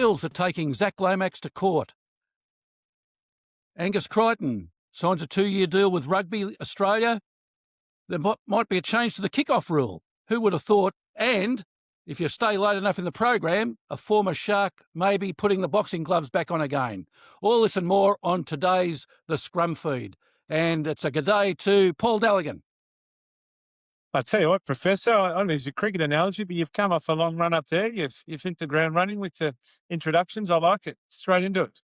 Eels are taking Zac Lomax to court. Angus Crichton signs a 2-year deal with Rugby Australia. There might be a change to the kick-off rule. Who would have thought? And if you stay late enough in the program, a former Shark may be putting the boxing gloves back on again. All this and more on today's The Scrum Feed. And it's a good day to Paul Dalligan. I tell you what, Professor, I don't know if it's a cricket analogy, but you've come off a long run up there. You've hit the ground running with the introductions. I like it. Straight into it.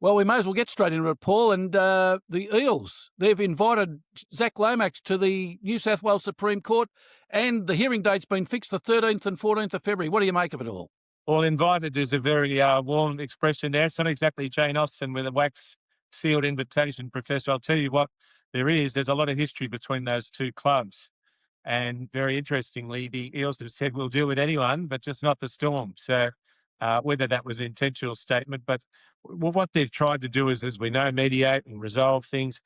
Well, we may as well get straight into it, Paul. And the Eels, they've invited Zac Lomax to the New South Wales Supreme Court, and the hearing date's been fixed the 13th and 14th of February. What do you make of it all? Well, invited is a very warm expression there. It's not exactly Jane Austen with a wax-sealed invitation, Professor. I'll tell you what there's a lot of history between those two clubs. And very interestingly, the Eels have said we'll deal with anyone, but just not the Storm. So whether that was an intentional statement, but what they've tried to do is, as we know, mediate and resolve things.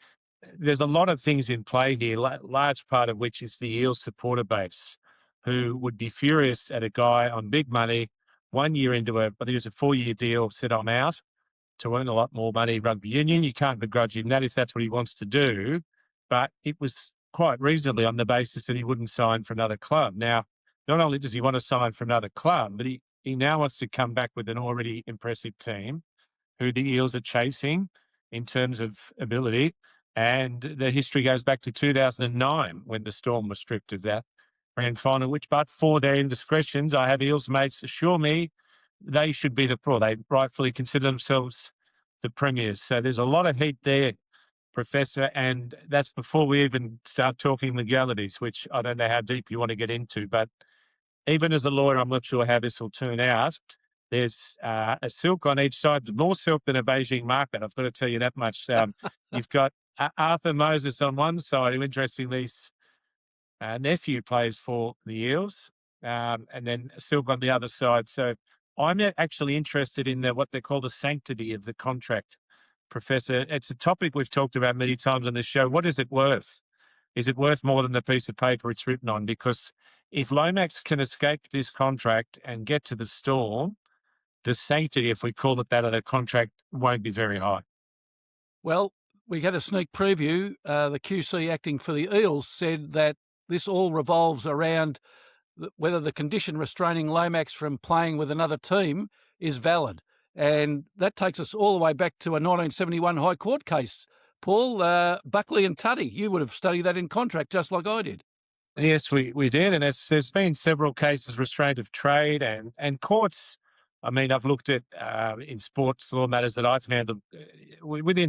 There's a lot of things in play here, large part of which is the Eels supporter base, who would be furious at a guy on big money 1 year into I think it was a 4-year deal, said I'm out to earn a lot more money, rugby union. You can't begrudge him that if that's what he wants to do. But it was quite reasonably on the basis that he wouldn't sign for another club. Now, not only does he want to sign for another club, but he now wants to come back with an already impressive team who the Eels are chasing in terms of ability. And the history goes back to 2009 when the Storm was stripped of that grand final, which, but for their indiscretions, I have Eels mates assure me they should be the pro. They rightfully consider themselves the premiers. So there's a lot of heat there, Professor, and that's before we even start talking legalities, which I don't know how deep you want to get into. But even as a lawyer, I'm not sure how this will turn out. There's a silk on each side, more silk than a Beijing market. I've got to tell you that much. You've got Arthur Moses on one side, who interestingly nephew plays for the Eels, and then silk on the other side. So I'm actually interested in what they call the sanctity of the contract, Professor. It's a topic we've talked about many times on this show. What is it worth? Is it worth more than the piece of paper it's written on? Because if Lomax can escape this contract and get to the Storm, the sanctity, if we call it that, of the contract won't be very high. Well, we had a sneak preview. The QC acting for the Eels said that this all revolves around whether the condition restraining Lomax from playing with another team is valid. And that takes us all the way back to a 1971 High Court case. Paul, Buckley and Tuddy, you would have studied that in contract just like I did. Yes, we did. And there's been several cases, restraint of trade and courts. I mean, I've looked at in sports law matters that I've handled with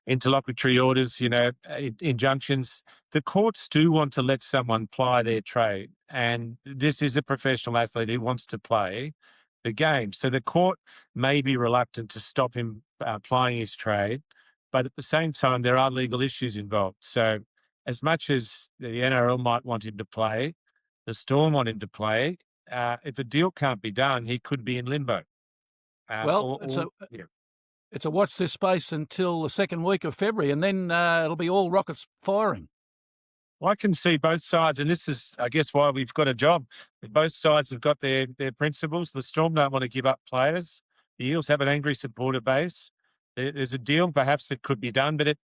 interlocutory orders, injunctions. The courts do want to let someone ply their trade. And this is a professional athlete who wants to play the game. So the court may be reluctant to stop him plying his trade. But at the same time, there are legal issues involved. So as much as the NRL might want him to play, the Storm want him to play, if a deal can't be done, he could be in limbo. It's a watch this space until the second week of February, and then it'll be all rockets firing. Well, I can see both sides, and this is, I guess, why we've got a job. Both sides have got their principles. The Storm don't want to give up players. The Eels have an angry supporter base. There's a deal perhaps that could be done, but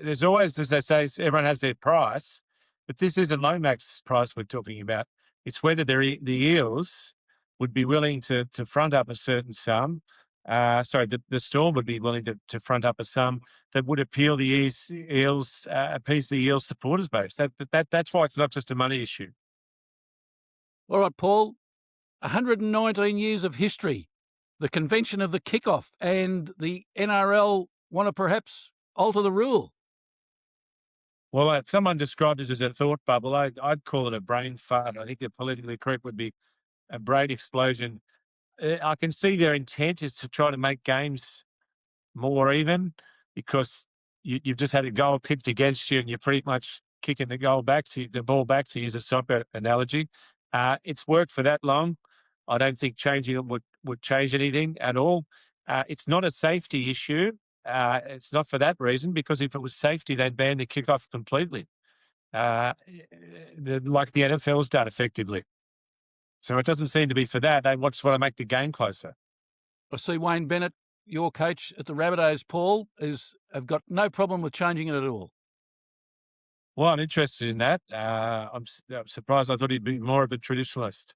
there's always, as they say, everyone has their price. But this isn't Lomax's price we're talking about. It's whether the Eels would be willing to front up a certain sum. The Storm would be willing to front up a sum that would appeal the Eels, appease the Eels supporters base. That's why it's not just a money issue. All right, Paul, 119 years of history, the convention of the kickoff, and the NRL want to perhaps alter the rule. Well, someone described it as a thought bubble. I'd call it a brain fart. I think the politically correct would be a brain explosion. I can see their intent is to try to make games more even, because you've just had a goal kicked against you and you're pretty much kicking the ball back to use a soccer analogy. It's worked for that long. I don't think changing it would change anything at all. It's not a safety issue. It's not for that reason, because if it was safety, they'd ban the kickoff completely, like the NFL's done effectively. So it doesn't seem to be for that. They just want to make the game closer. I see Wayne Bennett, your coach at the Rabbitohs, Paul, have got no problem with changing it at all. Well, I'm interested in that. I'm surprised. I thought he'd be more of a traditionalist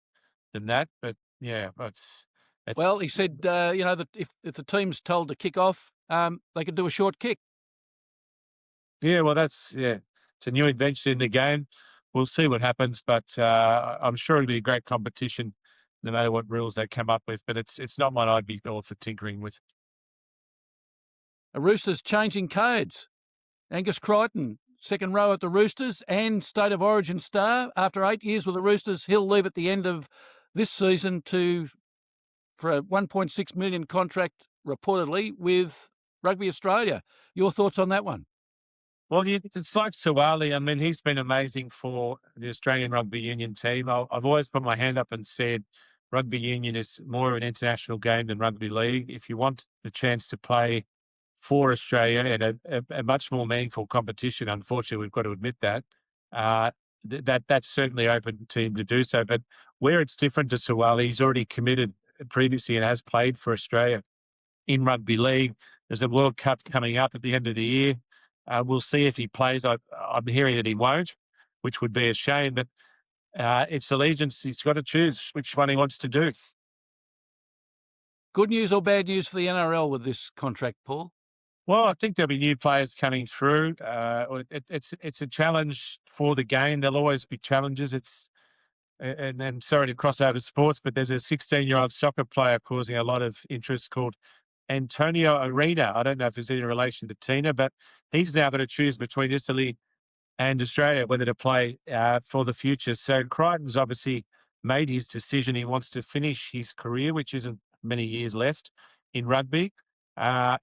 than that. But yeah, it's well, he said, that if the team's told to kick off, they could do a short kick. Yeah, well, it's a new invention in the game. We'll see what happens, but I'm sure it'll be a great competition, no matter what rules they come up with. But it's not one I'd be all for tinkering with. A Roosters changing codes. Angus Crichton, second row at the Roosters and State of Origin star. After 8 years with the Roosters, he'll leave at the end of this season for a $1.6 million contract, reportedly, with Rugby Australia. Your thoughts on that one? Well, it's like Suwali. I mean, he's been amazing for the Australian Rugby Union team. I've always put my hand up and said rugby union is more of an international game than rugby league. If you want the chance to play for Australia and a much more meaningful competition, unfortunately, we've got to admit that, that's certainly open to him to do so. But where it's different to Suwali, he's already committed previously and has played for Australia in rugby league. There's a World Cup coming up at the end of the year. We'll see if he plays. I'm hearing that he won't, which would be a shame. But it's allegiance. He's got to choose which one he wants to do. Good news or bad news for the NRL with this contract, Paul? Well, I think there'll be new players coming through. It's a challenge for the game. There'll always be challenges. And sorry to cross over sports, but there's a 16-year-old soccer player causing a lot of interest called Antonio Arena. I don't know if it's in relation to Tina, but he's now got to choose between Italy and Australia whether to play for the future. So Crichton's obviously made his decision. He wants to finish his career, which isn't many years left in rugby.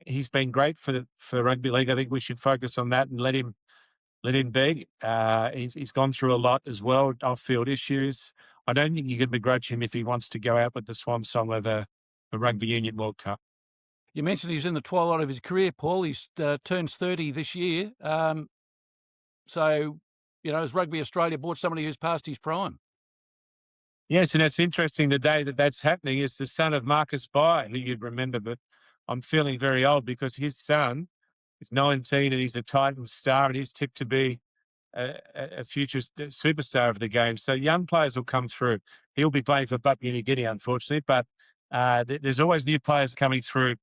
He's been great for rugby league. I think we should focus on that and let him be. He's gone through a lot as well, off-field issues. I don't think you can begrudge him if he wants to go out with the swan song of a Rugby Union World Cup. You mentioned he's in the twilight of his career, Paul. He's turns 30 this year. So, has Rugby Australia bought somebody who's past his prime? Yes, and it's interesting the day that's happening is the son of Marcus Bai, who you'd remember, but I'm feeling very old because his son is 19 and he's a Titans star and he's tipped to be a future superstar of the game. So young players will come through. He'll be playing for Papua New Guinea, unfortunately, but there's always new players coming through.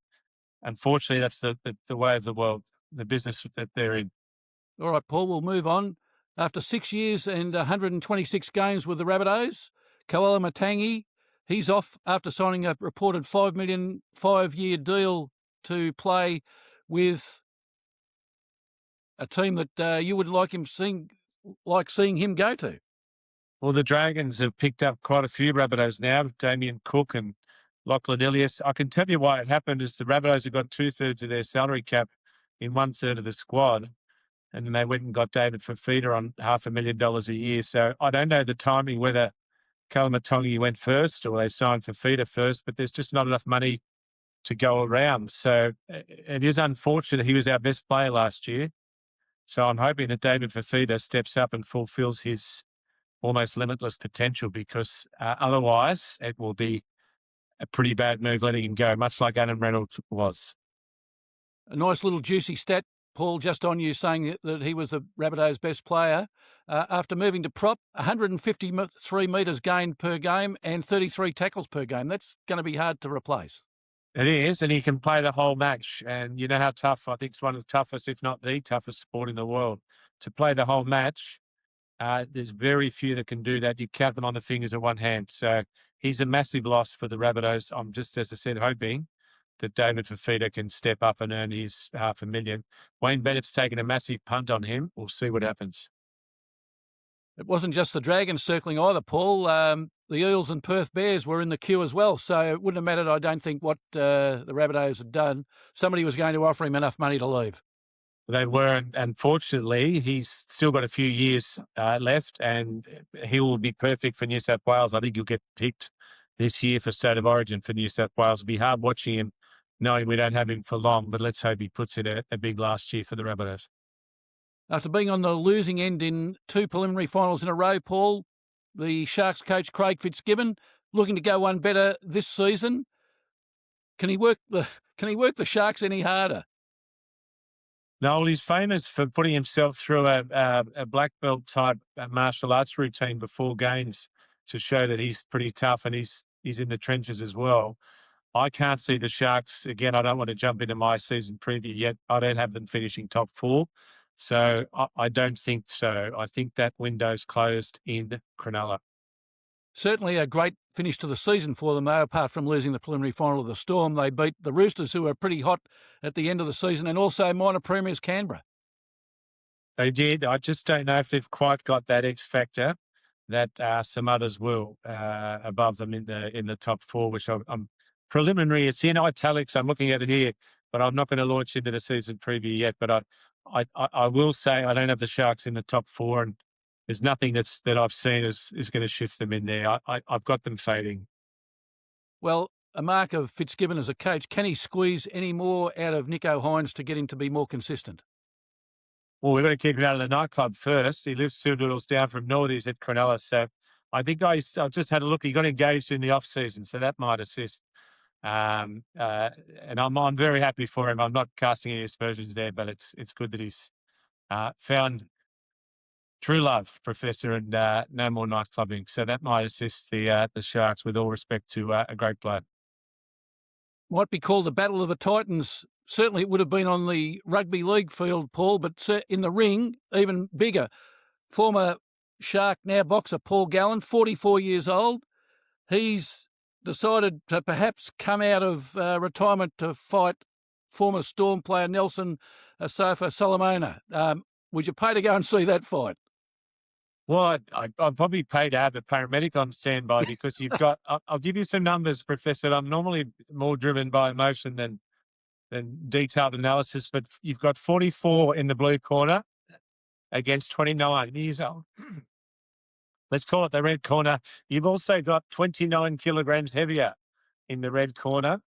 Unfortunately, that's the way of the world, the business that they're in. All right, Paul, we'll move on. After 6 years and 126 games with the Rabbitohs, Koloamatangi, he's off after signing a reported $5 million 5-year deal to play with a team that you would like seeing him go to. Well, the Dragons have picked up quite a few Rabbitohs now, Damien Cook and Lachlan Ilias. I can tell you why it happened is the Rabbitohs have got 2/3 of their salary cap in 1/3 of the squad. And then they went and got David Fafita on $500,000 a year. So I don't know the timing, whether Koloamatangi went first or they signed Fafita first, but there's just not enough money to go around. So it is unfortunate. He was our best player last year. So I'm hoping that David Fafita steps up and fulfills his almost limitless potential because otherwise it will be a pretty bad move letting him go, much like Adam Reynolds was. A nice little juicy stat, Paul, just on you saying that he was the Rabbitohs' best player. After moving to prop, 153 metres gained per game and 33 tackles per game. That's going to be hard to replace. It is, and he can play the whole match. And you know how tough, I think it's one of the toughest, if not the toughest sport in the world. To play the whole match, there's very few that can do that. You count them on the fingers of one hand. So he's a massive loss for the Rabbitohs. I'm just, as I said, hoping that David Fafita can step up and earn his $500,000. Wayne Bennett's taken a massive punt on him. We'll see what happens. It wasn't just the Dragons circling either, Paul. The Eels and Perth Bears were in the queue as well, so it wouldn't have mattered, I don't think, what the Rabbitohs had done. Somebody was going to offer him enough money to leave. They were, unfortunately, he's still got a few years left and he will be perfect for New South Wales. I think he'll get picked this year for State of Origin for New South Wales. It'll be hard watching him, knowing we don't have him for long, but let's hope he puts it a big last year for the Rabbitohs. After being on the losing end in 2 preliminary finals in a row, Paul, the Sharks coach Craig Fitzgibbon looking to go one better this season. Can he work the Sharks any harder? No, well, he's famous for putting himself through a black belt type martial arts routine before games to show that he's pretty tough and he's in the trenches as well. I can't see the Sharks, again, I don't want to jump into my season preview yet. I don't have them finishing top 4. So I don't think so. I think that window's closed in Cronulla. Certainly a great finish to the season for them, though, apart from losing the preliminary final of the Storm. They beat the Roosters, who were pretty hot at the end of the season, and also minor premiers Canberra. They did. I just don't know if they've quite got that X factor that some others will above them in the top 4, which I'm preliminary. It's in italics. I'm looking at it here, but I'm not going to launch into the season preview yet. But I will say I don't have the Sharks in the top 4, and there's nothing that I've seen is going to shift them in there. I've got them fading. Well, a mark of Fitzgibbon as a coach, can he squeeze any more out of Nico Hines to get him to be more consistent? Well, we've got to keep him out of the nightclub first. He lives 2 doodles down from Northies at Cronulla. So I think I've just had a look. He got engaged in the off-season, so that might assist. And I'm very happy for him. I'm not casting any aspersions there, but it's good that he's found true love, Professor, and no more nightclubbing. So that might assist the Sharks, with all respect to a great player. Might be called the Battle of the Titans. Certainly it would have been on the rugby league field, Paul, but in the ring, even bigger. Former Shark, now boxer, Paul Gallen, 44 years old. He's decided to perhaps come out of retirement to fight former Storm player Nelson Asofa Solomona. Would you pay to go and see that fight? Well, I'd probably pay to have a paramedic on standby, because you've got, I'll give you some numbers, Professor. I'm normally more driven by emotion than detailed analysis, but you've got 44 in the blue corner against 29 years old. Let's call it the red corner. You've also got 29 kilograms heavier in the red corner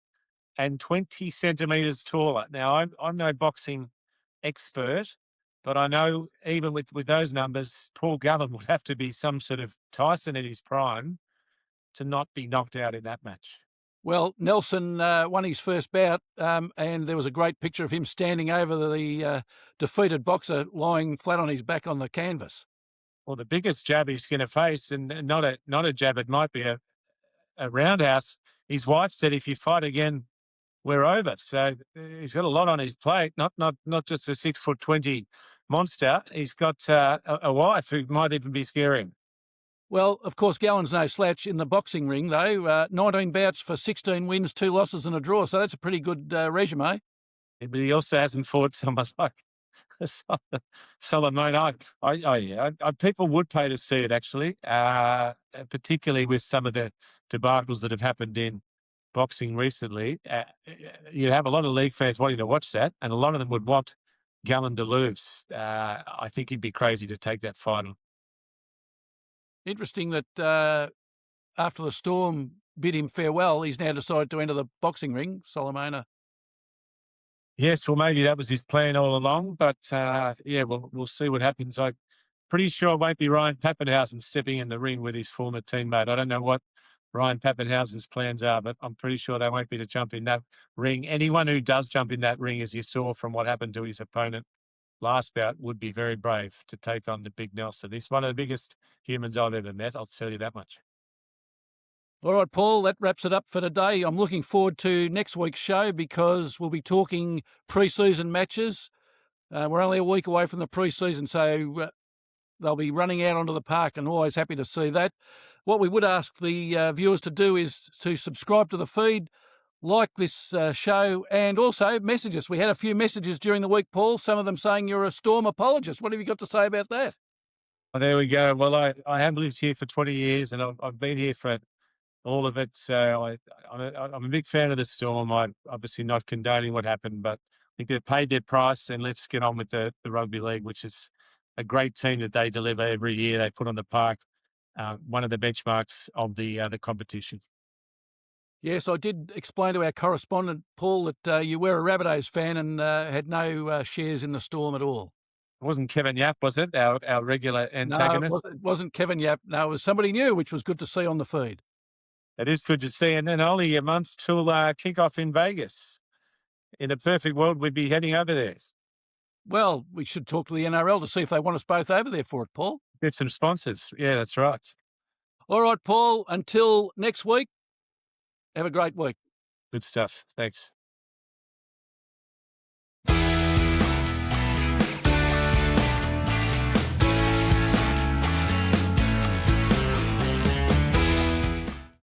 and 20 centimetres taller. Now, I'm no boxing expert, but I know even with those numbers, Paul Gallen would have to be some sort of Tyson at his prime to not be knocked out in that match. Well, Nelson won his first bout, and there was a great picture of him standing over the defeated boxer lying flat on his back on the canvas. Well, the biggest jab he's going to face, and not a jab, it might be a roundhouse. His wife said, if you fight again, we're over. So he's got a lot on his plate, not just a 6'20" monster. He's got a wife who might even be scaring. Well, of course, Gallen's no slouch in the boxing ring, though. 19 bouts for 16 wins, 2 losses and a draw. So that's a pretty good resume. Yeah, but he also hasn't fought someone like Solomona. People would pay to see it, actually, particularly with some of the debacles that have happened in boxing recently. You'd have a lot of league fans wanting to watch that, and a lot of them would want Gallen to lose. I think he'd be crazy to take that fight on. Interesting that after the Storm bid him farewell, he's now decided to enter the boxing ring, Solomona. Yes, well, maybe that was his plan all along, but we'll see what happens. I'm pretty sure it won't be Ryan Papenhuyzen stepping in the ring with his former teammate. I don't know what Ryan Papenhuyzen's plans are, but I'm pretty sure they won't be to jump in that ring. Anyone who does jump in that ring, as you saw from what happened to his opponent last bout, would be very brave to take on the big Nelson. He's one of the biggest humans I've ever met, I'll tell you that much. All right, Paul, that wraps it up for today. I'm looking forward to next week's show because we'll be talking pre-season matches. We're only a week away from the pre-season, so they'll be running out onto the park, and always happy to see that. What we would ask the viewers to do is to subscribe to the feed, like this show, and also message us. We had a few messages during the week, Paul, some of them saying you're a Storm apologist. What have you got to say about that? Well, there we go. Well, I have lived here for 20 years, and I've been here for all of it. So I'm a big fan of the Storm. I'm obviously not condoning what happened, but I think they've paid their price, and let's get on with the rugby league, which is a great team that they deliver every year. They put on the park, one of the benchmarks of the competition. Yes, I did explain to our correspondent, Paul, that you were a Rabbitohs fan and had no shares in the Storm at all. It wasn't Kevin Yap, was it, our regular antagonist? No, it wasn't Kevin Yap. No, it was somebody new, which was good to see on the feed. It is good to see. And then only a month till kick-off in Vegas. In a perfect world, we'd be heading over there. Well, we should talk to the NRL to see if they want us both over there for it, Paul. Get some sponsors. Yeah, that's right. All right, Paul, until next week, have a great week. Good stuff. Thanks.